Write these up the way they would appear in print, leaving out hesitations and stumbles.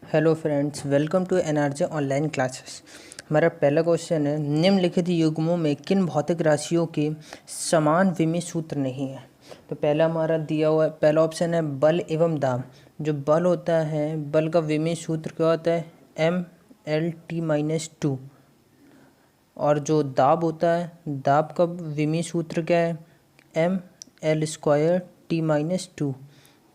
Hello friends, welcome to NRJ online classes. हमारा पहला question है, निम्नलिखित युग्मों में किन भौतिक राशियों के समान विमीय सूत्र नहीं है। तो पहला हमारा दिया हुआ है, पहला ऑप्शन है बल एवं दाब। जो बल होता है, बल का विमीय सूत्र क्या होता है, MLT-2। और जो दाब होता है, दाब का विमीय सूत्र क्या है, ML²T-2।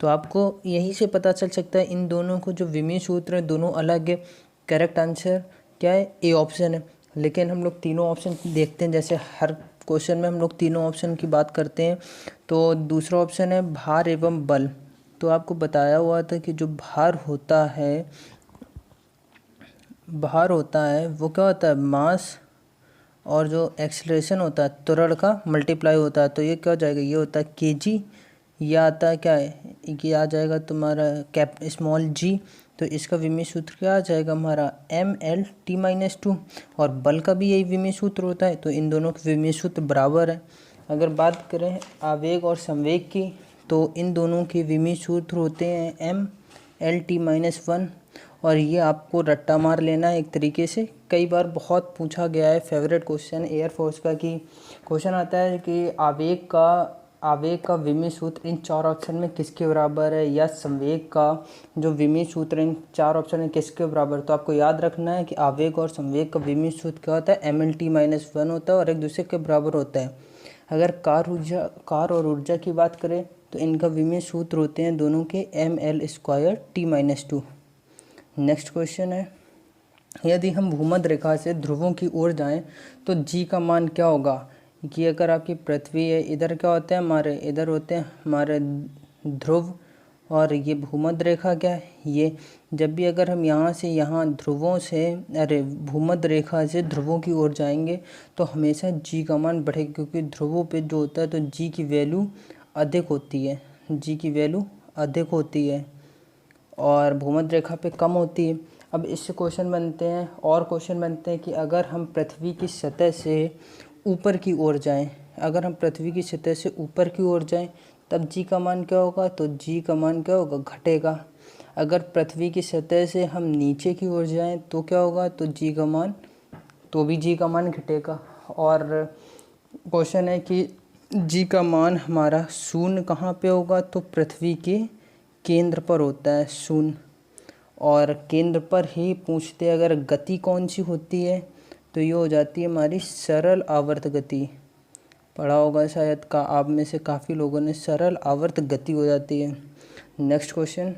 तो आपको यहीं से पता चल सकता है इन दोनों को जो विमीय सूत्र है दोनों अलग है। करेक्ट आंसर क्या है, ए ऑप्शन है। लेकिन हम लोग तीनों ऑप्शन देखते हैं, जैसे हर क्वेश्चन में हम लोग तीनों ऑप्शन की बात करते हैं। तो दूसरा ऑप्शन है भार एवं बल। तो आपको बताया हुआ था कि जो भार होता है वो क्या होता है, मास, और जो एक्सेलरेशन होता है त्वरण का मल्टीप्लाई होता है। तो ये क्या हो जाएगा, ये होता है kg, ये आता है क्या है, ये आ जाएगा तुम्हारा स्मॉल g। तो इसका विमीय सूत्र क्या आ जाएगा हमारा, MLT-2। और बल का भी यही विमीय सूत्र होता है, तो इन दोनों के विमीय सूत्र बराबर है। अगर बात करें आवेग और संवेग की, तो इन दोनों के विमीय सूत्र होते हैं MLT-1। और ये आपको रट्टा मार लेना है एक तरीके से। कई बार बहुत पूछा गया है, फेवरेट क्वेश्चन एयरफोर्स का, कि क्वेश्चन आता है कि आवेग का विमीय सूत्र इन चार ऑप्शन में किसके बराबर है, या संवेग का जो विमीय सूत्र इन चार ऑप्शन में किसके बराबर। तो आपको याद रखना है कि आवेग और संवेग का विमीय सूत्र क्या होता है, MLT-1 होता है और एक दूसरे के बराबर होता है। अगर कार और ऊर्जा की बात करें तो इनका विमीय सूत्र होते हैं दोनों के ML²T-2। नेक्स्ट क्वेश्चन है, यदि हम भूमध्य रेखा से ध्रुवों की ओर जाएं तो जी का मान क्या होगा। कि अगर आपकी पृथ्वी है, इधर क्या होते हैं हमारे, इधर होते हैं हमारे ध्रुव, और ये भूमध्य रेखा क्या है ये। जब भी अगर हम यहाँ से यहाँ भूमध्य रेखा से ध्रुवों की ओर जाएंगे तो हमेशा जी का मान बढ़ेगा, क्योंकि ध्रुवों पे जो होता है तो जी की वैल्यू अधिक होती है, जी की वैल्यू अधिक होती है और भूमध्य रेखा पे कम होती है। अब इससे क्वेश्चन बनते हैं, और क्वेश्चन बनते हैं कि अगर हम पृथ्वी की सतह से ऊपर की ओर जाएं, अगर हम पृथ्वी की सतह से ऊपर की ओर जाएं तब जी का मान क्या होगा, तो जी का मान क्या होगा, घटेगा। अगर पृथ्वी की सतह से हम नीचे की ओर जाएं तो क्या होगा, तो जी का मान घटेगा। और क्वेश्चन है कि जी का मान हमारा शून्य कहाँ पे होगा, तो पृथ्वी के केंद्र पर होता है शून्य। और केंद्र पर ही पूछते अगर गति कौन सी होती है, तो ये हो जाती है हमारी सरल आवर्त गति। पढ़ा होगा शायद का आप में से काफ़ी लोगों ने, सरल आवर्त गति हो जाती है। नेक्स्ट क्वेश्चन,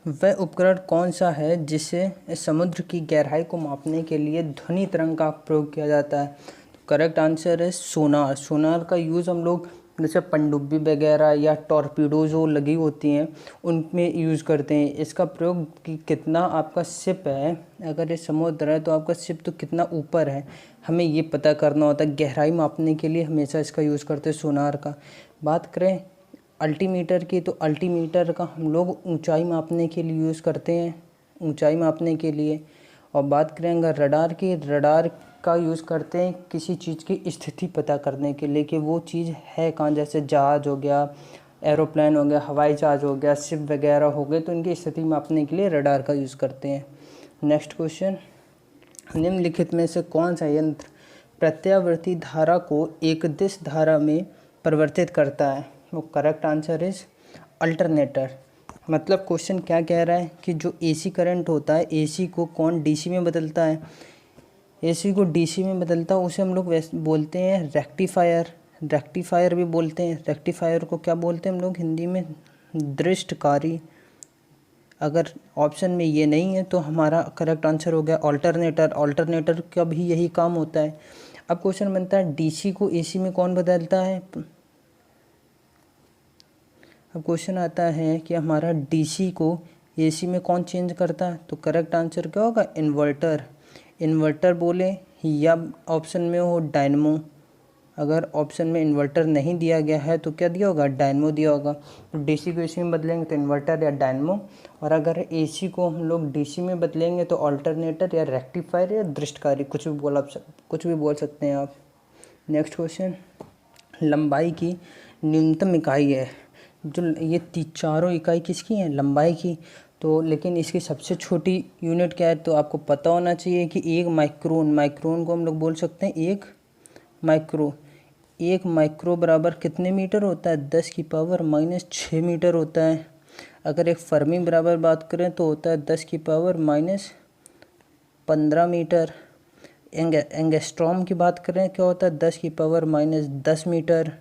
वह उपकरण कौन सा है जिससे समुद्र की गहराई को मापने के लिए ध्वनि तरंग का प्रयोग किया जाता है। तो करेक्ट आंसर है सोनार। सोनार का यूज़ हम लोग जैसे पनडुब्बी वगैरह या टॉर्पीडो जो लगी होती हैं उनमें यूज़ करते हैं। इसका प्रयोग कि कितना आपका शिप है, अगर ये समुद्र है तो आपका शिप तो कितना ऊपर है, हमें ये पता करना होता है। गहराई मापने के लिए हमेशा इसका यूज़ करते हैं सोनार का। बात करें अल्टीमीटर की, तो अल्टीमीटर का हम लोग ऊंचाई मापने के लिए यूज़ करते हैं, ऊंचाई मापने के लिए। और बात करें अगर रडार की, रडार का यूज़ करते हैं किसी चीज़ की स्थिति पता करने के लिए कि वो चीज़ है कहाँ, जैसे जहाज हो गया, एरोप्लेन हो गया, हवाई जहाज हो गया, शिप वगैरह हो गए, तो इनकी स्थिति मापने के लिए रडार का यूज़ करते हैं। नेक्स्ट क्वेश्चन, निम्नलिखित में से कौन सा यंत्र प्रत्यावर्ती धारा को एकदिश धारा में परिवर्तित करता है। वो करेक्ट आंसर इज अल्टरनेटर। मतलब क्वेश्चन क्या कह रहा है कि जो एसी करंट होता है, एसी को कौन डीसी में बदलता है, एसी को डीसी में बदलता है, उसे हम लोग वैसे बोलते हैं रेक्टिफायर। रेक्टिफायर भी बोलते हैं। रेक्टिफायर को क्या बोलते हैं हम लोग हिंदी में, दृष्टकारी। अगर ऑप्शन में ये नहीं है तो हमारा करेक्ट आंसर हो गया ऑल्टरनेटर। ऑल्टरनेटर का भी यही काम होता है। अब क्वेश्चन बनता है डीसी को एसी में कौन बदलता है। अब क्वेश्चन आता है कि हमारा डीसी को एसी में कौन चेंज करता है। तो करेक्ट आंसर क्या होगा, इन्वर्टर। इन्वर्टर बोले, या ऑप्शन में हो डायनमो। अगर ऑप्शन में इन्वर्टर नहीं दिया गया है तो क्या दिया होगा, डायनमो दिया होगा। तो डीसी को एसी में बदलेंगे तो इन्वर्टर या डायनमो, और अगर एसी को हम लोग डीसी में बदलेंगे तो अल्टरनेटर या रेक्टिफायर या दृष्टकारी, कुछ भी बोल सकते हैं आप। नेक्स्ट क्वेश्चन, लंबाई की न्यूनतम इकाई है जो ये चारों इकाई किसकी हैं, लंबाई की। तो लेकिन इसकी सबसे छोटी यूनिट क्या है, तो आपको पता होना चाहिए कि 1 माइक्रोन, माइक्रोन को हम लोग बोल सकते हैं 1 माइक्रो। 1 माइक्रो बराबर कितने मीटर होता है, 10⁻⁻6 मीटर होता है। अगर एक फर्मी बराबर बात करें तो होता है 10⁻15 मीटर। एंगस्ट्रॉम की बात करें क्या होता है, 10⁻10 मीटर।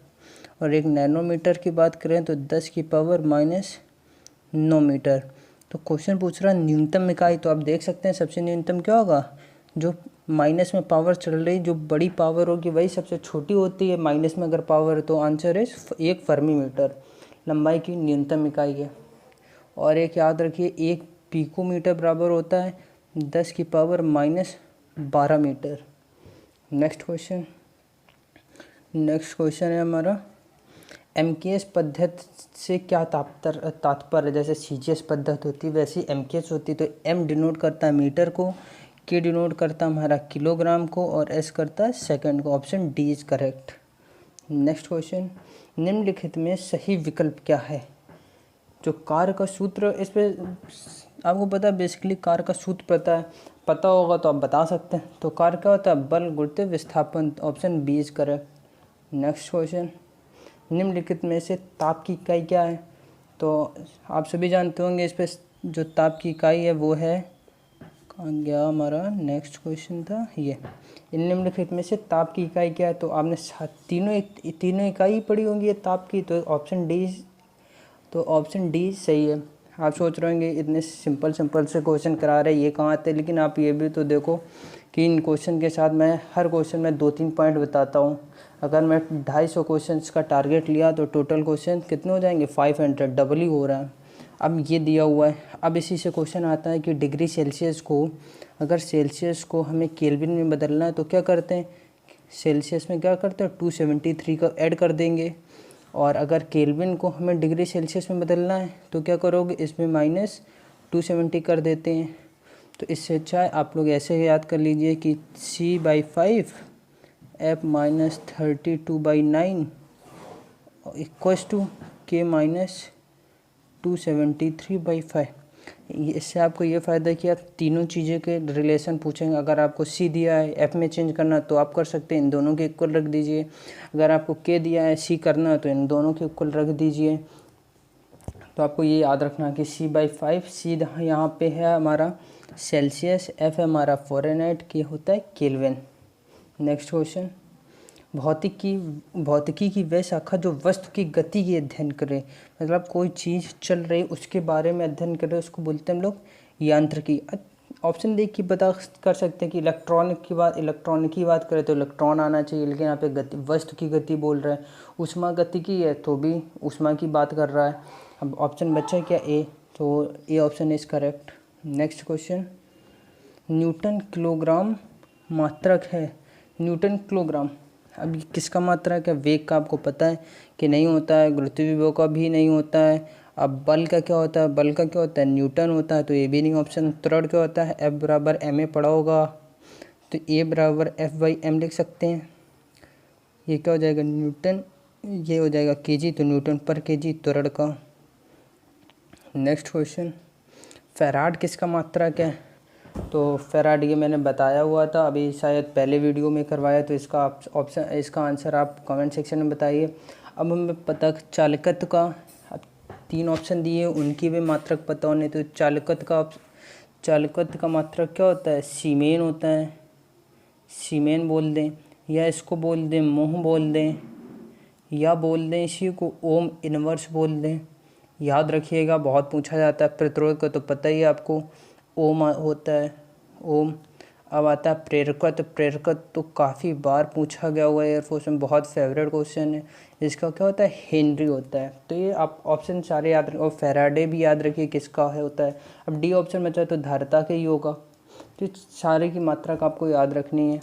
और एक नैनोमीटर की बात करें तो 10⁻9 मीटर। तो क्वेश्चन पूछ रहा है न्यूनतम इकाई, तो आप देख सकते हैं सबसे न्यूनतम क्या होगा, जो माइनस में पावर चल रही, जो बड़ी पावर होगी वही सबसे छोटी होती है माइनस में अगर पावर, तो आंसर इज 1 फर्मी मीटर लंबाई की न्यूनतम इकाई है। और एक याद रखिए 1 पिकोमीटर बराबर होता है 10⁻12 मीटर। नेक्स्ट क्वेश्चन है हमारा, MKS पद्धति से क्या तात्पर्य, जैसे CGS पद्धति होती है वैसी MKS होती। तो M डिनोट करता है मीटर को, K डिनोट करता है हमारा किलोग्राम को, और S करता है सेकंड को। Option D is correct. Next question, निम्नलिखित में सही विकल्प क्या है। जो कार्य का सूत्र, इस पे आपको पता है बेसिकली कार्य का सूत्र पता होगा तो आप बता सकते हैं। तो कार्य क्या होता है, बल गुरुत्व विस्थापन। Option B is correct. Next question, निम्नलिखित में से ताप की इकाई क्या है। तो आप सभी जानते होंगे इस पे जो ताप की इकाई है वो है, कहाँ गया हमारा नेक्स्ट क्वेश्चन था ये, निम्नलिखित में से ताप की इकाई क्या है। तो आपने तीनों इकाई पढ़ी होंगी ये ताप की, तो ऑप्शन डी सही है। आप सोच रहे होंगे इतने सिंपल से क्वेश्चन करा रहे ये कहाँ आते हैं, लेकिन आप ये भी तो देखो कि इन क्वेश्चन के साथ मैं हर क्वेश्चन में 2-3 पॉइंट बताता हूँ। अगर मैं 250 क्वेश्चन का टारगेट लिया तो टोटल क्वेश्चन कितने हो जाएंगे, 500, डबल ही हो रहा है। अब ये दिया हुआ है। अब इसी से क्वेश्चन आता है कि डिग्री सेल्सियस को, अगर सेल्सियस को हमें केल्विन में बदलना है तो क्या करते हैं, सेल्सियस में क्या करते हैं 273 का ऐड कर देंगे। और अगर केल्विन को हमें डिग्री सेल्सियस में बदलना है तो क्या करोगे, इसमें -270 कर देते हैं। तो इससे अच्छा है आप लोग ऐसे याद कर लीजिए कि C/5 F -32/9 equals to K -273/5। इससे आपको ये फ़ायदा है कि आप तीनों चीज़ें के रिलेशन पूछेंगे। अगर आपको C दिया है F में चेंज करना तो आप कर सकते हैं, इन दोनों के इक्वल रख दीजिए। अगर आपको K दिया है C करना तो इन दोनों के इक्वल रख दीजिए। तो आपको ये याद रखना कि C/5, C यहाँ पे है हमारा सेल्सियस, F है हमारा फ़ारेनहाइट, K होता है केल्विन। नेक्स्ट क्वेश्चन, भौतिकी की वह शाखा जो वस्तु की गति की अध्ययन करे, मतलब कोई चीज़ चल रही उसके बारे में अध्ययन करे, उसको बोलते हैं हम लोग यांत्रिकी। ऑप्शन देख के पता कर सकते हैं कि इलेक्ट्रॉनिक की बात करें तो इलेक्ट्रॉन आना चाहिए, लेकिन यहाँ पे गति, वस्तु की गति बोल रहा है। उष्मा गति की है तो भी उष्मा की बात कर रहा है। अब ऑप्शन बचा क्या, ए, तो A option is correct. Next question, Newton kilogram मात्रक है। न्यूटन किलोग्राम, अब किसका मात्रक है, वेग का आपको पता है कि नहीं होता है, गुरुत्व विभव का भी नहीं होता है। अब बल का क्या होता है, न्यूटन होता है, तो ये भी नहीं ऑप्शन। त्वरण क्या होता है, F बराबर ma पड़ा होगा, तो A बराबर F/m लिख सकते हैं। ये क्या हो जाएगा, न्यूटन, ये हो जाएगा kg, तो न्यूटन पर kg त्वरण का। नेक्स्ट क्वेश्चन, फैराड किसका मात्रक है। तो फैराड ये मैंने बताया हुआ था, अभी शायद पहले वीडियो में करवाया, तो इसका आंसर आप कमेंट सेक्शन में बताइए। अब हमें पता चालकत्व का, अब 3 ऑप्शन दिए उनकी भी मात्रक पता होने, तो चालकत्व का मात्रक क्या होता है, सीमेन होता है, सीमेन बोल दें, या इसको बोल दें मोह बोल दें, या बोल दें इसी को ओम इनवर्स बोल दें। याद रखिएगा बहुत पूछा जाता है। प्रतिरोध का तो पता ही है आपको, ओम होता है, ओम। अब आता है प्रेरकत्व तो काफ़ी बार पूछा गया हुआ है एयरफोर्स में, बहुत फेवरेट क्वेश्चन है। इसका क्या होता है, हेनरी होता है। तो ये आप ऑप्शन सारे याद रखें, और फैराडे भी याद रखिए किसका है होता है। अब डी ऑप्शन बचा तो धारिता के ही होगा। तो सारे की मात्रा का आपको याद रखनी है।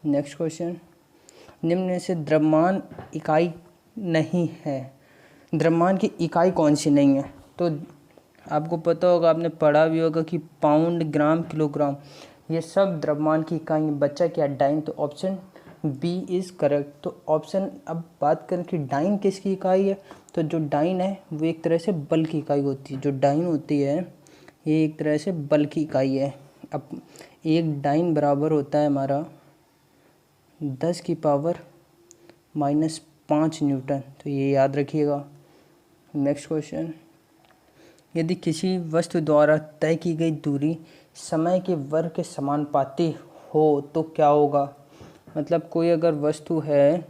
नेक्स्ट क्वेश्चन, निम्न में से द्रव्यमान इकाई नहीं है, द्रव्यमान की इकाई कौन सी नहीं है। तो आपको पता होगा, आपने पढ़ा भी होगा कि पाउंड, ग्राम, किलोग्राम, ये सब द्रव्यमान की इकाई। बच्चा क्या, डाइन, तो ऑप्शन बी इज़ करेक्ट। तो ऑप्शन, अब बात करें कि डाइन किसकी इकाई है, तो जो डाइन है वो एक तरह से बल की इकाई होती है। जो डाइन होती है ये एक तरह से बल की इकाई है। अब एक डाइन बराबर होता है हमारा 10 की पावर -5 न्यूटन, तो ये याद रखिएगा। नेक्स्ट क्वेश्चन, यदि किसी वस्तु द्वारा तय की गई दूरी समय के वर्ग के समानुपाती हो तो क्या होगा। मतलब कोई अगर वस्तु है,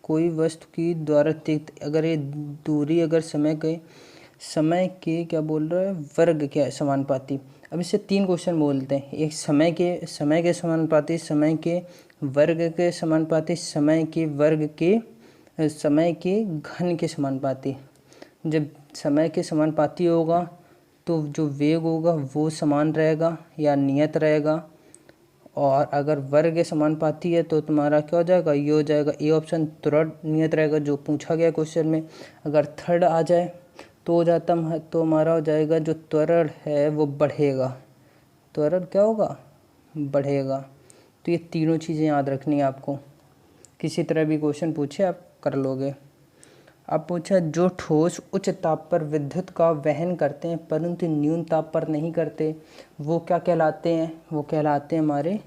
कोई वस्तु की द्वारा अगर ये दूरी अगर समय के क्या बोल रहा है, वर्ग के समानुपाती। अब इससे 3 क्वेश्चन बोलते हैं। एक समय के समानुपाती, समय के वर्ग के समानुपाती, समय के वर्ग के समय के घन के समानुपाती। जब समय के समानुपाती होगा तो जो वेग होगा वो समान रहेगा या नियत रहेगा, और अगर वर्ग के समानुपाती है तो तुम्हारा क्या हो जाएगा, ये हो जाएगा ए ऑप्शन, त्वरण नियत रहेगा जो पूछा गया क्वेश्चन में। अगर थर्ड आ जाए तो हो जाता है, तो हमारा हो जाएगा जो त्वरण है वो बढ़ेगा। त्वरण क्या होगा, बढ़ेगा। तो ये तीनों चीज़ें याद रखनी है आपको, किसी तरह भी क्वेश्चन पूछे आप कर लोगे। अब पूछा, जो ठोस उच्च ताप पर विद्युत का वहन करते हैं परंतु न्यून ताप पर नहीं करते, वो क्या कहलाते हैं। वो कहलाते हैं हमारे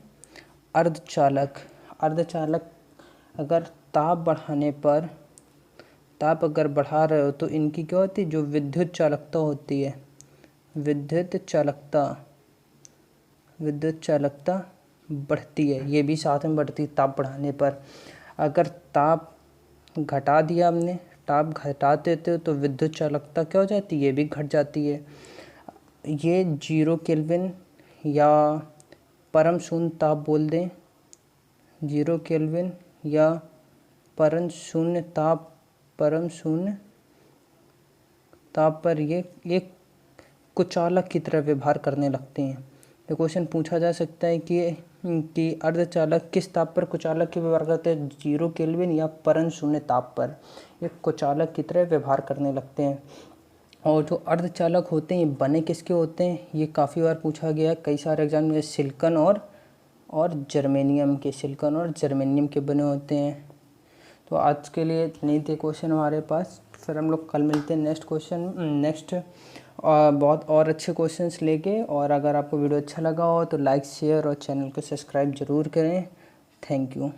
अर्धचालक। अर्धचालक अगर ताप बढ़ाने पर, ताप अगर बढ़ा रहे हो तो इनकी क्या होती है, जो विद्युत चालकता होती है, विद्युत चालकता बढ़ती है। ये भी साथ में बढ़ती है ताप बढ़ाने पर। अगर ताप घटा दिया हमने, ताप घटा देते हो तो विद्युत चालकता क्या हो जाती है, ये भी घट जाती है। ये 0 केल्विन या परम शून्य ताप बोल दें, 0 केल्विन या परम शून्य ताप पर ये एक कुचालक की तरह व्यवहार करने लगते हैं। ये क्वेश्चन पूछा जा सकता है कि अर्धचालक किस ताप पर कुचालक के व्यवहार करते हैं, 0 केल्विन या परम शून्य ताप पर ये कुचालक की तरह व्यवहार करने लगते हैं। और जो अर्धचालक होते हैं ये बने किसके होते हैं, ये काफ़ी बार पूछा गया है कई सारे एग्जाम में, सिलिकॉन और जर्मेनियम के बने होते हैं। तो आज के लिए नहीं थे क्वेश्चन हमारे पास, फिर हम लोग कल मिलते हैं नेक्स्ट बहुत और अच्छे क्वेश्चंस लेके। और अगर आपको वीडियो अच्छा लगा हो तो लाइक शेयर और चैनल को सब्सक्राइब ज़रूर करें। Thank you.